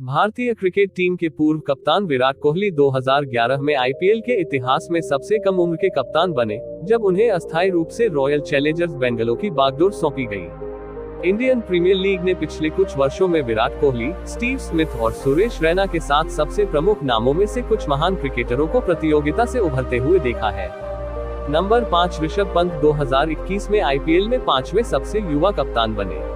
भारतीय cricket team के पूर्व कप्तान विराट कोहली 2011 में आईपीएल के इतिहास में सबसे कम उम्र के कप्तान बने, जब उन्हें अस्थायी रूप से रॉयल चैलेंजर्स बेंगलुरु की बागडोर सौंपी गई। इंडियन प्रीमियर लीग ने पिछले कुछ वर्षों में विराट कोहली, स्टीव स्मिथ और सुरेश रैना के साथ सबसे प्रमुख नामों में से कुछ महान क्रिकेटरों को प्रतियोगिता से उभरते हुए देखा है। नंबर 5 ऋषभ पंत 2021 में आईपीएल में 5वें सबसे युवा कप्तान बने।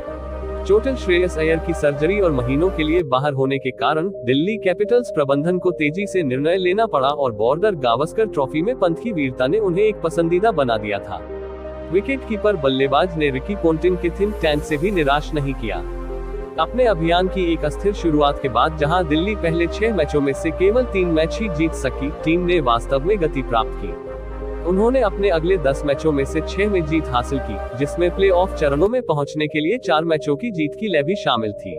चोटिल श्रेयस अय्यर की सर्जरी और महीनों के लिए बाहर होने के कारण दिल्ली कैपिटल्स प्रबंधन को तेजी से निर्णय लेना पड़ा और बॉर्डर गावस्कर ट्रॉफी में पंत की वीरता ने उन्हें एक पसंदीदा बना दिया था। विकेटकीपर बल्लेबाज ने रिकी पोंटिंग के थिंक टैंक से भी निराश नहीं किया। अपने अभियान की एक अस्थिर शुरुआत के बाद जहां दिल्ली पहले 6 मैचों में से केवल 3 मैच ही जीत सकी, टीम ने वास्तव में गति प्राप्त की। उन्होंने अपने अगले 10 मैचों में से 6 में जीत हासिल की, जिसमें प्ले-ऑफ चरणों में पहुंचने के लिए 4 मैचों की जीत की लय भी शामिल थी।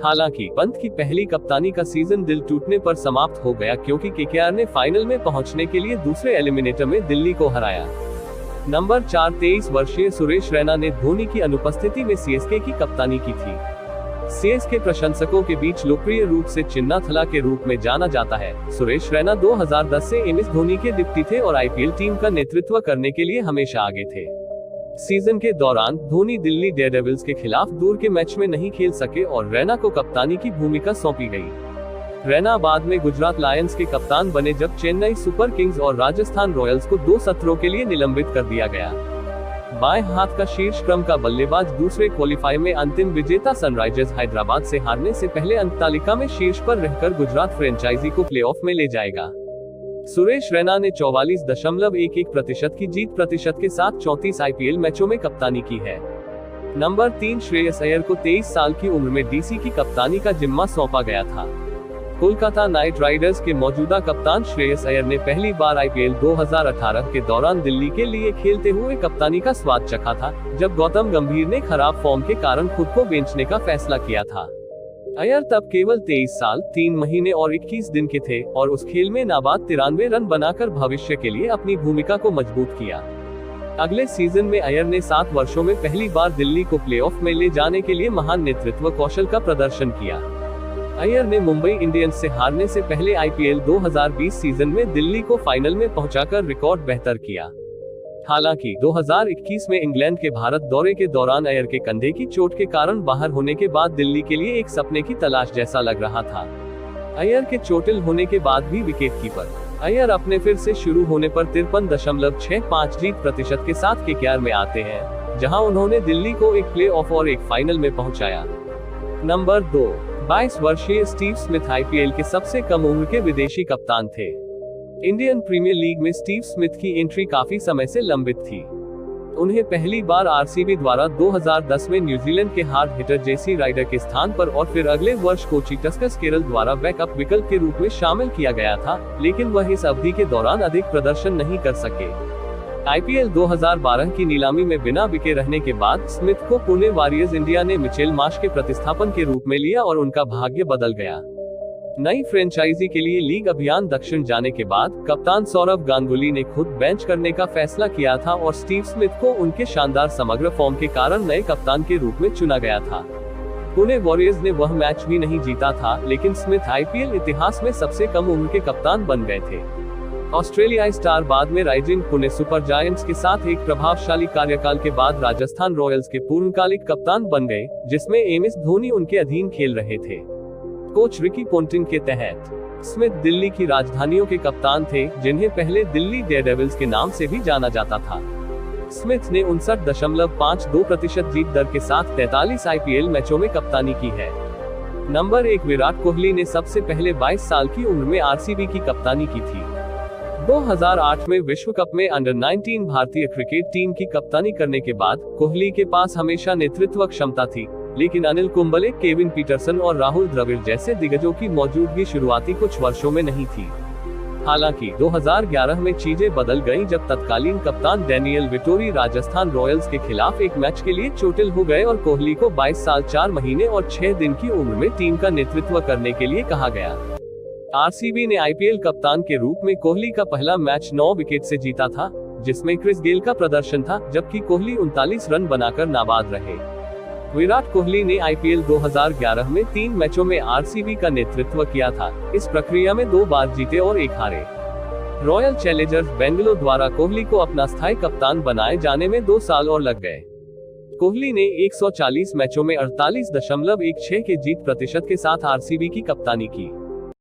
हालांकि पंत की पहली कप्तानी का सीजन दिल टूटने पर समाप्त हो गया, क्योंकि केकेआर ने फाइनल में पहुंचने के लिए दूसरे एलिमिनेटर में दिल्ली को हराया। नंबर 4 23 वर्षीय सुरेश रैना ने धोनी की अनुपस्थिति में सीएसके की कप्तानी की थी। सीएसके प्रशंसकों के बीच लोकप्रिय रूप से चिन्नाथला के रूप में जाना जाता है। सुरेश रैना 2010 से एमएस धोनी के डिप्टी थे और आईपीएल टीम का नेतृत्व करने के लिए हमेशा आगे थे। सीजन के दौरान धोनी दिल्ली डेयरडेविल्स के खिलाफ दूर के मैच में नहीं खेल सके और रैना को कप्तानी की भूमिका सौंपी गई। रैना बाद में गुजरात लायंस के कप्तान बने, जब चेन्नई सुपर किंग्स और राजस्थान रॉयल्स को 2 सत्रों के लिए निलंबित कर दिया गया। बाएं हाथ का शीर्ष क्रम का बल्लेबाज दूसरे क्वालिफाई में अंतिम विजेता सनराइजर्स हैदराबाद से हारने से पहले अंक तालिका में शीर्ष पर रहकर गुजरात फ्रेंचाइजी को प्लेऑफ में ले जाएगा। सुरेश रैना ने 44.11% की जीत प्रतिशत के साथ 34 आईपीएल मैचों में कप्तानी की है। नंबर 3 श्रेयस अय्यर को 23 साल की उम्र में डीसी की कप्तानी का जिम्मा सौंपा गया था। कोलकाता नाइट राइडर्स के मौजूदा कप्तान श्रेयस अय्यर ने पहली बार आईपीएल 2018 के दौरान दिल्ली के लिए खेलते हुए कप्तानी का स्वाद चखा था, जब गौतम गंभीर ने खराब फॉर्म के कारण खुद को बेंचने का फैसला किया था। अय्यर तब केवल 23 साल 3 महीने और 21 दिन के थे और उस खेल में नाबाद 93 रन बनाकर भविष्य के लिए अपनी भूमिका को मजबूत किया। अगले सीजन में अय्यर ने 7 वर्षों में पहली बार दिल्ली को प्लेऑफ में ले जाने के लिए महान नेतृत्व कौशल का प्रदर्शन किया। अय्यर ने मुंबई इंडियंस से हारने से पहले आईपीएल 2020 सीजन में दिल्ली को फाइनल में पहुंचाकर रिकॉर्ड बेहतर किया। हालांकि 2021 में इंग्लैंड के भारत दौरे के दौरान अय्यर के कंधे की चोट के कारण बाहर होने के बाद दिल्ली के लिए एक सपने की तलाश जैसा लग रहा था। अय्यर के चोटिल होने के बाद भी विकेटकीपर अय्यर अपने फिर से शुरू होने पर 53.65 जीत प्रतिशत के साथ केकेआर में आते हैं, जहां उन्होंने दिल्ली को एक प्ले-ऑफ और एक फाइनल में पहुंचाया। नंबर 2 22 वर्षीय स्टीव स्मिथ आईपीएल के सबसे कम उम्र के विदेशी कप्तान थे। इंडियन प्रीमियर लीग में स्टीव स्मिथ की एंट्री काफी समय से लंबित थी। उन्हें पहली बार आरसीबी द्वारा 2010 में न्यूजीलैंड के हार्ड हिटर जेसी राइडर के स्थान पर और फिर अगले वर्ष कोची टस्कर्स केरल द्वारा बैकअप विकल्प के रूप में शामिल किया गया था, लेकिन वह इस अवधि के दौरान अधिक प्रदर्शन नहीं कर सके। आईपीएल 2012 की नीलामी में बिना बिके रहने के बाद स्मिथ को पुणे वॉरियर्स इंडिया ने मिचेल मार्श के प्रतिस्थापन के रूप में लिया और उनका भाग्य बदल गया। नई फ्रेंचाइजी के लिए लीग अभियान दक्षिण जाने के बाद कप्तान सौरव गांगुली ने खुद बेंच करने का फैसला किया था और स्टीव स्मिथ को उनके शानदार समग्र फॉर्म के कारण नए कप्तान के रूप में चुना गया था। पुणे वॉरियर्स ने वह मैच भी नहीं जीता था, लेकिन स्मिथ आईपीएल इतिहास में सबसे कम उम्र के कप्तान बन गए थे। ऑस्ट्रेलियाई स्टार बाद में राइजिंग पुणे सुपर जायंट्स के साथ एक प्रभावशाली कार्यकाल के बाद राजस्थान रॉयल्स के पूर्णकालिक कप्तान बन गए, जिसमें एमएस धोनी उनके अधीन खेल रहे थे। कोच रिकी पोंटिंग के तहत स्मिथ दिल्ली की राजधानियों के कप्तान थे, जिन्हें पहले दिल्ली डेयरडेविल्स के नाम से भी जाना जाता था। स्मिथ ने 59.52% जीत दर के साथ 43 आईपीएल मैचों में कप्तानी की है। नंबर 1 विराट कोहली ने सबसे पहले 22 साल की उम्र में आरसीबी की कप्तानी की थी। 2008 में विश्व कप में अंडर 19 भारतीय क्रिकेट टीम की कप्तानी करने के बाद कोहली के पास हमेशा नेतृत्व क्षमता थी, लेकिन अनिल कुंबले, केविन पीटरसन और राहुल द्रविड़ जैसे दिग्गजों की मौजूदगी शुरुआती कुछ वर्षों में नहीं थी। हालांकि 2011 में चीजें बदल गईं, जब तत्कालीन कप्तान डैनियल विटोरी राजस्थान रॉयल्स के खिलाफ एक मैच के लिए चोटिल हो गए और कोहली को 22 साल 4 महीने और 6 दिन की उम्र में टीम का नेतृत्व करने के लिए कहा गया। आरसीबी ने आईपीएल कप्तान के रूप में कोहली का पहला मैच 9 विकेट से जीता था, जिसमें क्रिस गेल का प्रदर्शन था, जबकि कोहली 39 रन बनाकर नाबाद रहे। विराट कोहली ने आईपीएल 2011 में 3 मैचों में आरसीबी का नेतृत्व किया था। इस प्रक्रिया में 2 बार जीते और 1 हारे। रॉयल चैलेंजर्स बेंगलोर द्वारा कोहली को अपना स्थायी कप्तान बनाए जाने में 2 साल और लग गए। कोहली ने 140 मैचों में 48.16 के जीत प्रतिशत के साथ आरसीबी की कप्तानी की।